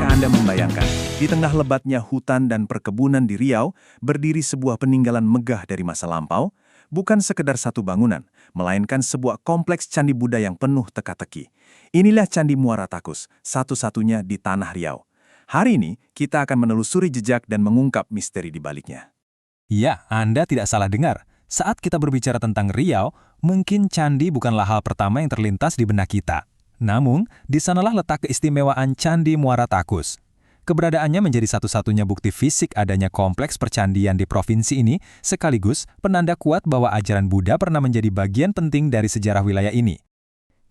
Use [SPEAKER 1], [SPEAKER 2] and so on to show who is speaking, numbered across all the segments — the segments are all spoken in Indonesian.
[SPEAKER 1] Bisakah Anda membayangkan, di tengah lebatnya hutan dan perkebunan di Riau, berdiri sebuah peninggalan megah dari masa lampau, bukan sekedar satu bangunan, melainkan sebuah kompleks candi Buddha yang penuh teka-teki. Inilah Candi Muara Takus, satu-satunya di Tanah Riau. Hari ini, kita akan menelusuri jejak dan mengungkap misteri di baliknya.
[SPEAKER 2] Ya, Anda tidak salah dengar. Saat kita berbicara tentang Riau, mungkin candi bukanlah hal pertama yang terlintas di benak kita. Namun, di sanalah letak keistimewaan Candi Muara Takus. Keberadaannya menjadi satu-satunya bukti fisik adanya kompleks percandian di provinsi ini, sekaligus penanda kuat bahwa ajaran Buddha pernah menjadi bagian penting dari sejarah wilayah ini.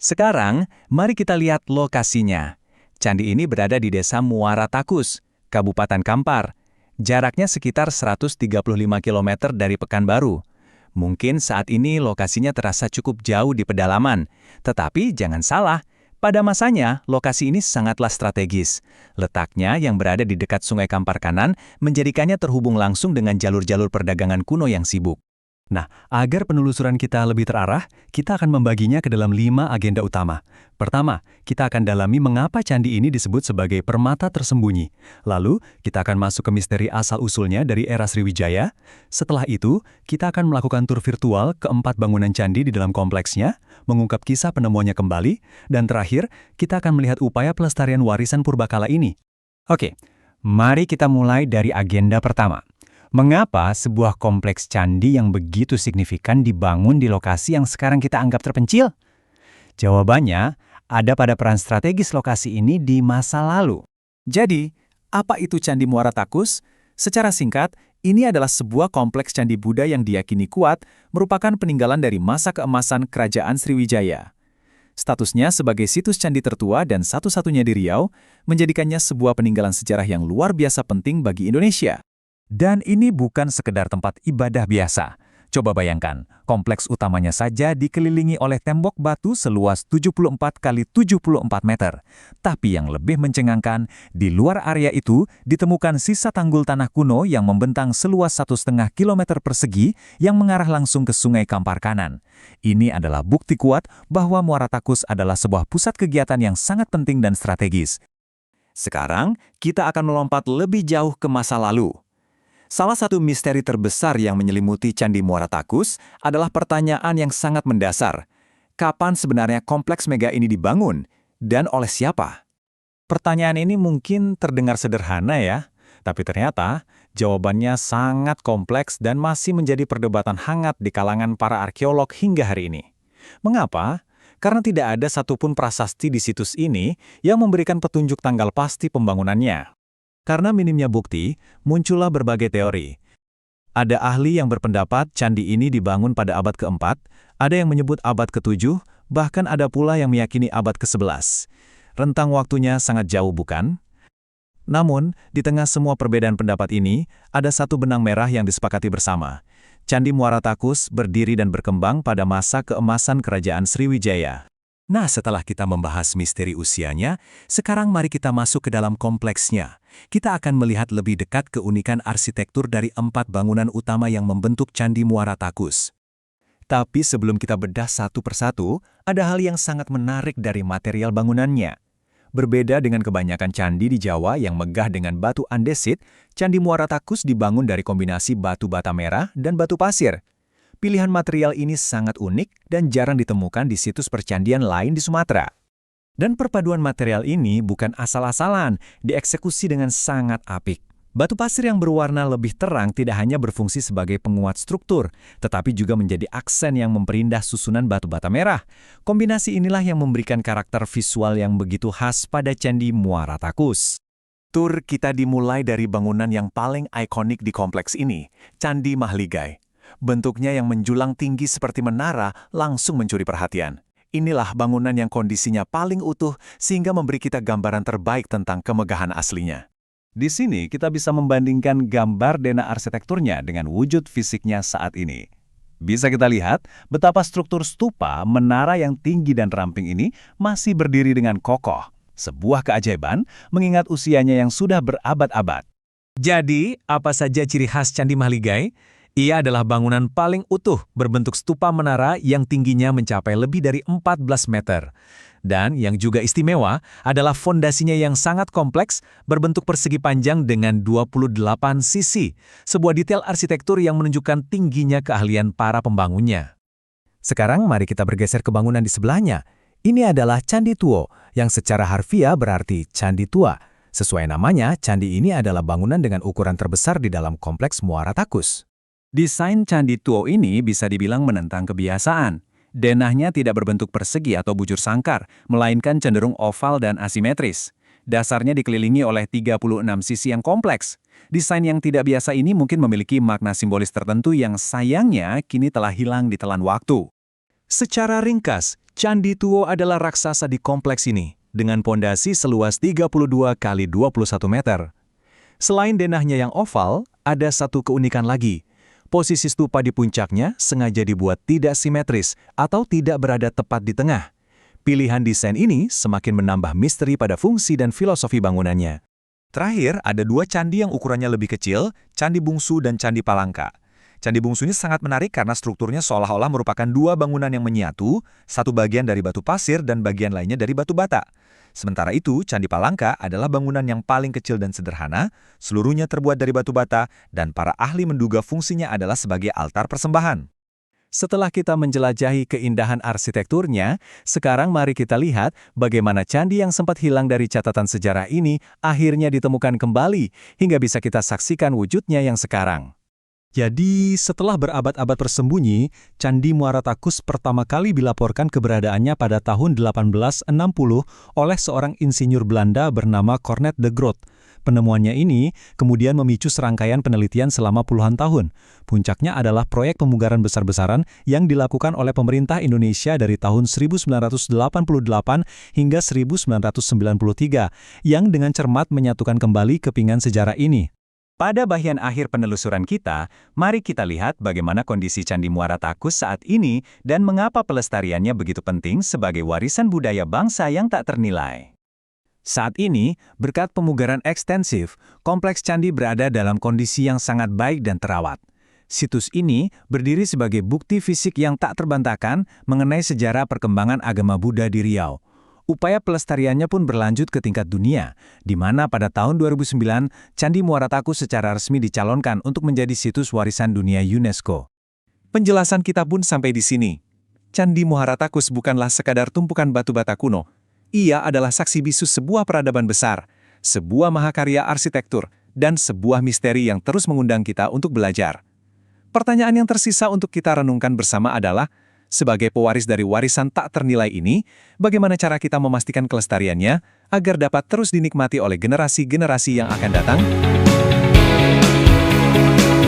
[SPEAKER 3] Sekarang, mari kita lihat lokasinya. Candi ini berada di Desa Muara Takus, Kabupaten Kampar. Jaraknya sekitar 135 km dari Pekanbaru. Mungkin saat ini lokasinya terasa cukup jauh di pedalaman, tetapi jangan salah, pada masanya lokasi ini sangatlah strategis. Letaknya yang berada di dekat Sungai Kampar Kanan menjadikannya terhubung langsung dengan jalur-jalur perdagangan kuno yang sibuk.
[SPEAKER 4] Nah, agar penelusuran kita lebih terarah, kita akan membaginya ke dalam 5 agenda utama. Pertama, kita akan dalami mengapa candi ini disebut sebagai permata tersembunyi. Lalu, kita akan masuk ke misteri asal-usulnya dari era Sriwijaya. Setelah itu, kita akan melakukan tur virtual ke 4 bangunan candi di dalam kompleksnya, mengungkap kisah penemuannya kembali, dan terakhir, kita akan melihat upaya pelestarian warisan purbakala ini.
[SPEAKER 3] Oke, mari kita mulai dari agenda pertama. Mengapa sebuah kompleks candi yang begitu signifikan dibangun di lokasi yang sekarang kita anggap terpencil? Jawabannya ada pada peran strategis lokasi ini di masa lalu.
[SPEAKER 1] Jadi, apa itu Candi Muara Takus? Secara singkat, ini adalah sebuah kompleks candi Buddha yang diyakini kuat, merupakan peninggalan dari masa keemasan Kerajaan Sriwijaya. Statusnya sebagai situs candi tertua dan satu-satunya di Riau, menjadikannya sebuah peninggalan sejarah yang luar biasa penting bagi Indonesia.
[SPEAKER 2] Dan ini bukan sekedar tempat ibadah biasa. Coba bayangkan, kompleks utamanya saja dikelilingi oleh tembok batu seluas 74 kali 74 meter. Tapi yang lebih mencengangkan, di luar area itu ditemukan sisa tanggul tanah kuno yang membentang seluas 1,5 km persegi yang mengarah langsung ke Sungai Kampar Kanan. Ini adalah bukti kuat bahwa Muara Takus adalah sebuah pusat kegiatan yang sangat penting dan strategis.
[SPEAKER 1] Sekarang, kita akan melompat lebih jauh ke masa lalu. Salah satu misteri terbesar yang menyelimuti Candi Muara Takus adalah pertanyaan yang sangat mendasar. Kapan sebenarnya kompleks mega ini dibangun dan oleh siapa?
[SPEAKER 2] Pertanyaan ini mungkin terdengar sederhana ya, tapi ternyata jawabannya sangat kompleks dan masih menjadi perdebatan hangat di kalangan para arkeolog hingga hari ini. Mengapa? Karena tidak ada satupun prasasti di situs ini yang memberikan petunjuk tanggal pasti pembangunannya. Karena minimnya bukti, muncullah berbagai teori. Ada ahli yang berpendapat candi ini dibangun pada abad ke-4, ada yang menyebut abad ke-7, bahkan ada pula yang meyakini abad ke-11. Rentang waktunya sangat jauh bukan? Namun, di tengah semua perbedaan pendapat ini, ada satu benang merah yang disepakati bersama. Candi Muara Takus berdiri dan berkembang pada masa keemasan Kerajaan Sriwijaya. Nah, setelah kita membahas misteri usianya, sekarang mari kita masuk ke dalam kompleksnya. Kita akan melihat lebih dekat keunikan arsitektur dari 4 bangunan utama yang membentuk Candi Muara Takus. Tapi sebelum kita bedah satu persatu, ada hal yang sangat menarik dari material bangunannya. Berbeda dengan kebanyakan candi di Jawa yang megah dengan batu andesit, Candi Muara Takus dibangun dari kombinasi batu bata merah dan batu pasir. Pilihan material ini sangat unik dan jarang ditemukan di situs percandian lain di Sumatera. Dan perpaduan material ini bukan asal-asalan, dieksekusi dengan sangat apik. Batu pasir yang berwarna lebih terang tidak hanya berfungsi sebagai penguat struktur, tetapi juga menjadi aksen yang memperindah susunan batu bata merah. Kombinasi inilah yang memberikan karakter visual yang begitu khas pada Candi Muara Takus. Tur kita dimulai dari bangunan yang paling ikonik di kompleks ini, Candi Mahligai. Bentuknya yang menjulang tinggi seperti menara langsung mencuri perhatian. Inilah bangunan yang kondisinya paling utuh sehingga memberi kita gambaran terbaik tentang kemegahan aslinya. Di sini kita bisa membandingkan gambar dena arsitekturnya dengan wujud fisiknya saat ini. Bisa kita lihat betapa struktur stupa menara yang tinggi dan ramping ini masih berdiri dengan kokoh. Sebuah keajaiban mengingat usianya yang sudah berabad-abad. Jadi, apa saja ciri khas Candi Mahligai? Ia adalah bangunan paling utuh berbentuk stupa menara yang tingginya mencapai lebih dari 14 meter. Dan yang juga istimewa adalah fondasinya yang sangat kompleks, berbentuk persegi panjang dengan 28 sisi, sebuah detail arsitektur yang menunjukkan tingginya keahlian para pembangunnya. Sekarang mari kita bergeser ke bangunan di sebelahnya. Ini adalah Candi Tuo, yang secara harfiah berarti Candi Tua. Sesuai namanya, candi ini adalah bangunan dengan ukuran terbesar di dalam kompleks Muara Takus.
[SPEAKER 1] Desain Candi Tuo ini bisa dibilang menentang kebiasaan. Denahnya tidak berbentuk persegi atau bujur sangkar, melainkan cenderung oval dan asimetris. Dasarnya dikelilingi oleh 36 sisi yang kompleks. Desain yang tidak biasa ini mungkin memiliki makna simbolis tertentu yang sayangnya kini telah hilang di telan waktu.
[SPEAKER 2] Secara ringkas, Candi Tuo adalah raksasa di kompleks ini, dengan pondasi seluas 32 kali 21 meter. Selain denahnya yang oval, ada satu keunikan lagi. Posisi stupa di puncaknya sengaja dibuat tidak simetris atau tidak berada tepat di tengah. Pilihan desain ini semakin menambah misteri pada fungsi dan filosofi bangunannya. Terakhir, ada dua candi yang ukurannya lebih kecil, Candi Bungsu dan Candi Palangka. Candi Bungsu ini sangat menarik karena strukturnya seolah-olah merupakan dua bangunan yang menyatu, satu bagian dari batu pasir dan bagian lainnya dari batu bata. Sementara itu, Candi Palangka adalah bangunan yang paling kecil dan sederhana, seluruhnya terbuat dari batu bata, dan para ahli menduga fungsinya adalah sebagai altar persembahan.
[SPEAKER 1] Setelah kita menjelajahi keindahan arsitekturnya, sekarang mari kita lihat bagaimana candi yang sempat hilang dari catatan sejarah ini akhirnya ditemukan kembali, hingga bisa kita saksikan wujudnya yang sekarang.
[SPEAKER 4] Jadi, setelah berabad-abad tersembunyi, Candi Muara Takus pertama kali dilaporkan keberadaannya pada tahun 1860 oleh seorang insinyur Belanda bernama Cornet de Groot. Penemuannya ini kemudian memicu serangkaian penelitian selama puluhan tahun. Puncaknya adalah proyek pemugaran besar-besaran yang dilakukan oleh pemerintah Indonesia dari tahun 1988 hingga 1993, yang dengan cermat menyatukan kembali kepingan sejarah ini.
[SPEAKER 1] Pada bagian akhir penelusuran kita, mari kita lihat bagaimana kondisi Candi Muara Takus saat ini dan mengapa pelestariannya begitu penting sebagai warisan budaya bangsa yang tak ternilai. Saat ini, berkat pemugaran ekstensif, kompleks candi berada dalam kondisi yang sangat baik dan terawat. Situs ini berdiri sebagai bukti fisik yang tak terbantahkan mengenai sejarah perkembangan agama Buddha di Riau. Upaya pelestariannya pun berlanjut ke tingkat dunia, di mana pada tahun 2009, Candi Muara Takus secara resmi dicalonkan untuk menjadi situs warisan dunia UNESCO. Penjelasan kita pun sampai di sini. Candi Muara Takus bukanlah sekadar tumpukan batu bata kuno. Ia adalah saksi bisu sebuah peradaban besar, sebuah mahakarya arsitektur, dan sebuah misteri yang terus mengundang kita untuk belajar. Pertanyaan yang tersisa untuk kita renungkan bersama adalah, sebagai pewaris dari warisan tak ternilai ini, bagaimana cara kita memastikan kelestariannya agar dapat terus dinikmati oleh generasi-generasi yang akan datang?